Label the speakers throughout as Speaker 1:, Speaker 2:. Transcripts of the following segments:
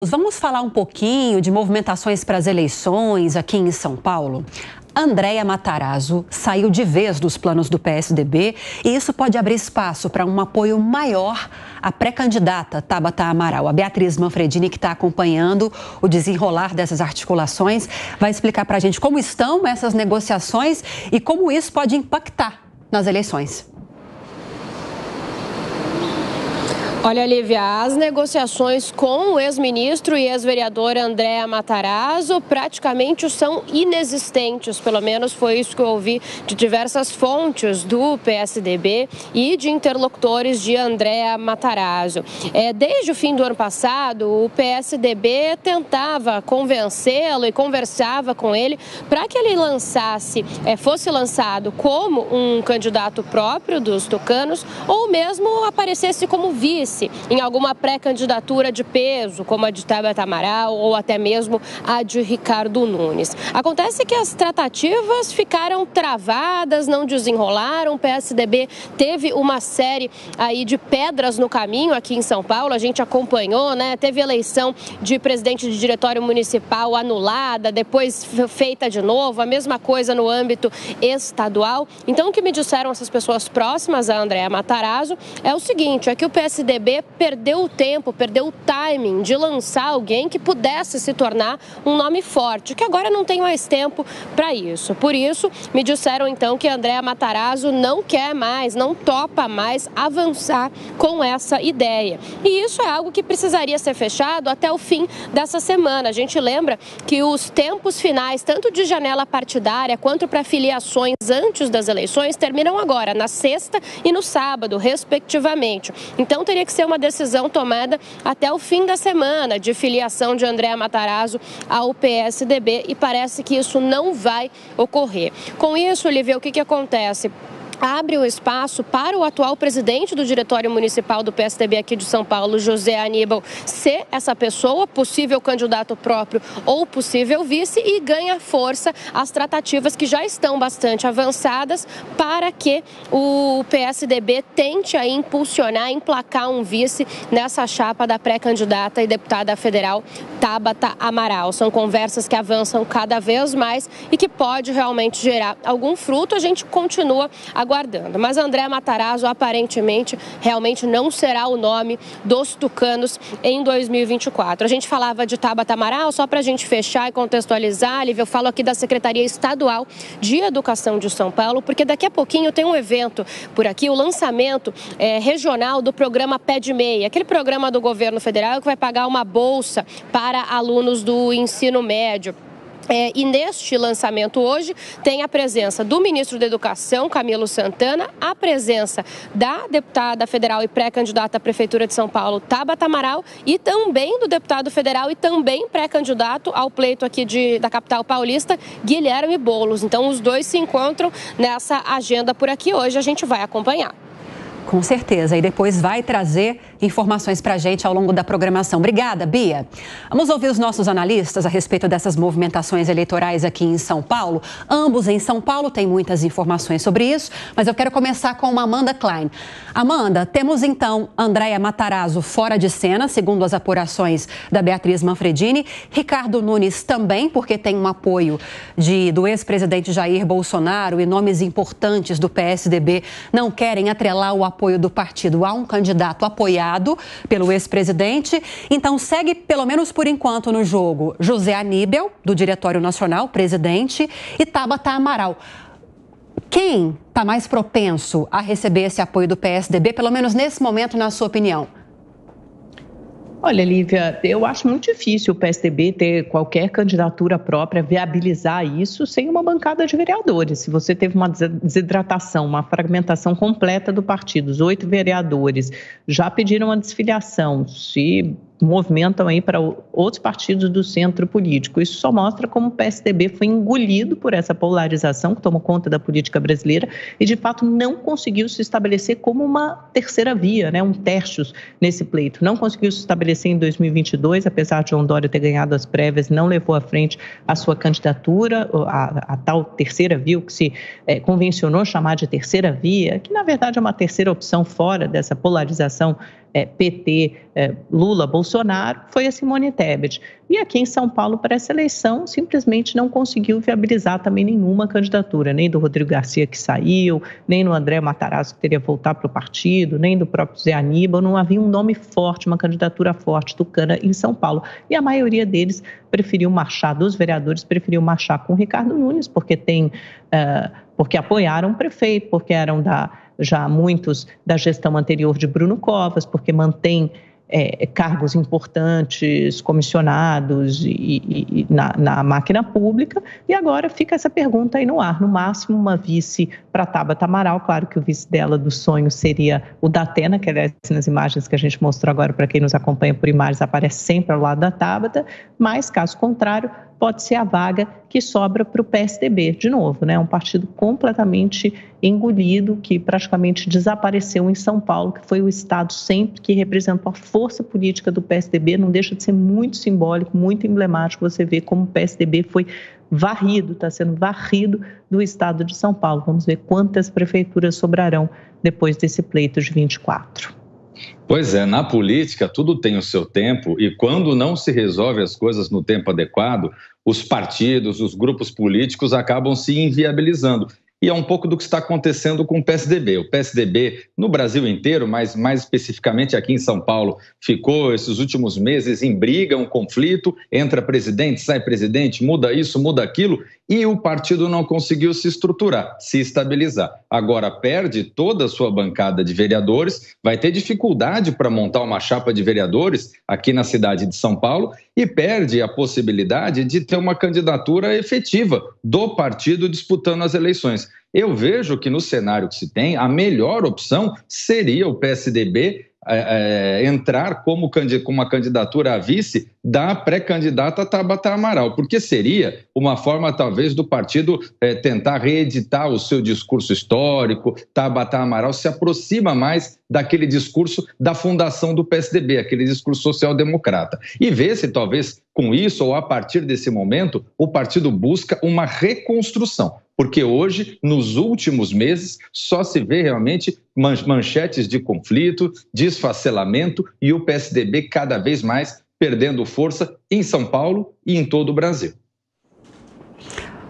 Speaker 1: Vamos falar um pouquinho de movimentações para as eleições aqui em São Paulo? Andréa Matarazzo saiu de vez dos planos do PSDB e isso pode abrir espaço para um apoio maior à pré-candidata Tabata Amaral. A Beatriz Manfredini, que está acompanhando o desenrolar dessas articulações, vai explicar para a gente como estão essas negociações e como isso pode impactar nas eleições.
Speaker 2: Olha, Lívia, as negociações com o ex-ministro e ex-vereador Andréa Matarazzo praticamente são inexistentes, pelo menos foi isso que eu ouvi de diversas fontes do PSDB e de interlocutores de Andréa Matarazzo. Desde o fim do ano passado, o PSDB tentava convencê-lo e conversava com ele para que ele fosse lançado como um candidato próprio dos tucanos ou mesmo aparecesse como vice em alguma pré-candidatura de peso, como a de Tabata Amaral ou até mesmo a de Ricardo Nunes. Acontece que as tratativas ficaram travadas, não desenrolaram. O PSDB teve uma série aí de pedras no caminho aqui em São Paulo, a gente acompanhou, né? Teve eleição de presidente de diretório municipal anulada, depois feita de novo, a mesma coisa no âmbito estadual. Então, o que me disseram essas pessoas próximas a Andréa Matarazzo é o seguinte, é que o PSDB perdeu o tempo, perdeu o timing de lançar alguém que pudesse se tornar um nome forte, que agora não tem mais tempo para isso. Por isso, me disseram então que Andréa Matarazzo não quer mais, não topa mais avançar com essa ideia. E isso é algo que precisaria ser fechado até o fim dessa semana. A gente lembra que os tempos finais, tanto de janela partidária quanto para filiações antes das eleições, terminam agora, na sexta e no sábado, respectivamente. Então, teria que ser uma decisão tomada até o fim da semana de filiação de Andréa Matarazzo ao PSDB e parece que isso não vai ocorrer. Com isso, Olivia, o que acontece? Abre um espaço para o atual presidente do Diretório Municipal do PSDB aqui de São Paulo, José Aníbal, ser essa pessoa, possível candidato próprio ou possível vice, e ganha força as tratativas que já estão bastante avançadas para que o PSDB tente aí impulsionar, emplacar um vice nessa chapa da pré-candidata e deputada federal Tabata Amaral. São conversas que avançam cada vez mais e que pode realmente gerar algum fruto. A gente continua aguardando. Mas Andréa Matarazzo aparentemente realmente não será o nome dos tucanos em 2024. A gente falava de Tabata Amaral, só para a gente fechar e contextualizar, Lívia, eu falo aqui da Secretaria Estadual de Educação de São Paulo, porque daqui a pouquinho tem um evento por aqui, o lançamento regional do programa Pé de Meia, aquele programa do governo federal que vai pagar uma bolsa para alunos do ensino médio. E neste lançamento hoje tem a presença do ministro da Educação, Camilo Santana, a presença da deputada federal e pré-candidata à Prefeitura de São Paulo, Tabata Amaral, e também do deputado federal e também pré-candidato ao pleito aqui da capital paulista, Guilherme Boulos. Então os dois se encontram nessa agenda por aqui hoje, a gente vai acompanhar.
Speaker 1: Com certeza, e depois vai trazer informações para a gente ao longo da programação. Obrigada, Bia. Vamos ouvir os nossos analistas a respeito dessas movimentações eleitorais aqui em São Paulo. Ambos em São Paulo têm muitas informações sobre isso, mas eu quero começar com a Amanda Klein. Amanda, temos então Andréa Matarazzo fora de cena, segundo as apurações da Beatriz Manfredini. Ricardo Nunes também, porque tem um apoio do ex-presidente Jair Bolsonaro, e nomes importantes do PSDB não querem atrelar o apoio do partido a um candidato apoiado pelo ex-presidente. Então, segue, pelo menos por enquanto, no jogo José Aníbal, do Diretório Nacional, presidente, e Tabata Amaral. Quem está mais propenso a receber esse apoio do PSDB, pelo menos nesse momento, na sua opinião?
Speaker 3: Olha, Lívia, eu acho muito difícil o PSDB ter qualquer candidatura própria, viabilizar isso sem uma bancada de vereadores. Se você teve uma desidratação, uma fragmentação completa do partido, os 8 vereadores já pediram a desfiliação, se movimentam aí para outros partidos do centro político. Isso só mostra como o PSDB foi engolido por essa polarização que tomou conta da política brasileira e, de fato, não conseguiu se estabelecer como uma terceira via, né? Um tertius nesse pleito. Não conseguiu se estabelecer em 2022, apesar de João Dória ter ganhado as prévias, não levou à frente a sua candidatura, a tal terceira via, o que se convencionou chamar de terceira via, que, na verdade, é uma terceira opção fora dessa polarização PT, Lula, Bolsonaro, Bolsonaro foi a Simone Tebet. E aqui em São Paulo, para essa eleição, simplesmente não conseguiu viabilizar também nenhuma candidatura, nem do Rodrigo Garcia, que saiu, nem no André Matarazzo, que teria voltar para o partido, nem do próprio Zé Aníbal. Não havia um nome forte, uma candidatura forte tucana em São Paulo. E a maioria deles preferiu marchar, dos vereadores, preferiu marchar com o Ricardo Nunes, porque apoiaram o prefeito, porque eram já muitos da gestão anterior de Bruno Covas, porque mantém cargos importantes, comissionados na máquina pública, e agora fica essa pergunta aí no ar. No máximo, uma vice para Tabata Amaral. Claro que o vice dela do sonho seria o Datena, que aliás, nas imagens que a gente mostrou agora, para quem nos acompanha por imagens, aparece sempre ao lado da Tabata, mas, caso contrário, pode ser a vaga que sobra para o PSDB, de novo, né? Um partido completamente engolido, que praticamente desapareceu em São Paulo, que foi o estado sempre que representou a força política do PSDB. Não deixa de ser muito simbólico, muito emblemático você ver como o PSDB foi varrido, está sendo varrido do estado de São Paulo. Vamos ver quantas prefeituras sobrarão depois desse pleito de 24.
Speaker 4: Pois é, na política tudo tem o seu tempo e quando não se resolve as coisas no tempo adequado, os partidos, os grupos políticos acabam se inviabilizando. E é um pouco do que está acontecendo com o PSDB. O PSDB no Brasil inteiro, mas mais especificamente aqui em São Paulo, ficou esses últimos meses em briga, um conflito, entra presidente, sai presidente, muda isso, muda aquilo, e o partido não conseguiu se estruturar, se estabilizar. Agora perde toda a sua bancada de vereadores, vai ter dificuldade para montar uma chapa de vereadores aqui na cidade de São Paulo e perde a possibilidade de ter uma candidatura efetiva do partido disputando as eleições. Eu vejo que no cenário que se tem, a melhor opção seria o PSDB entrar como uma candidatura a vice da pré-candidata Tabata Amaral, porque seria uma forma talvez do partido tentar reeditar o seu discurso histórico. Tabata Amaral se aproxima mais daquele discurso da fundação do PSDB, aquele discurso social-democrata. E ver se talvez com isso ou a partir desse momento o partido busca uma reconstrução. Porque hoje, nos últimos meses, só se vê realmente manchetes de conflito, de esfacelamento e o PSDB cada vez mais perdendo força em São Paulo e em todo o Brasil.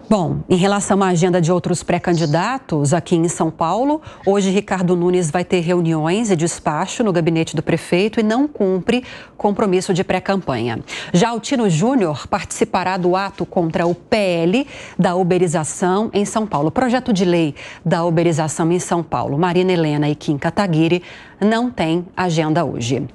Speaker 1: Bom, em relação à agenda de outros pré-candidatos aqui em São Paulo, hoje Ricardo Nunes vai ter reuniões e despacho no gabinete do prefeito e não cumpre compromisso de pré-campanha. Já o Tino Júnior participará do ato contra o PL da uberização em São Paulo. O projeto de lei da uberização em São Paulo, Marina Helena e Kim Kataguiri, não tem agenda hoje.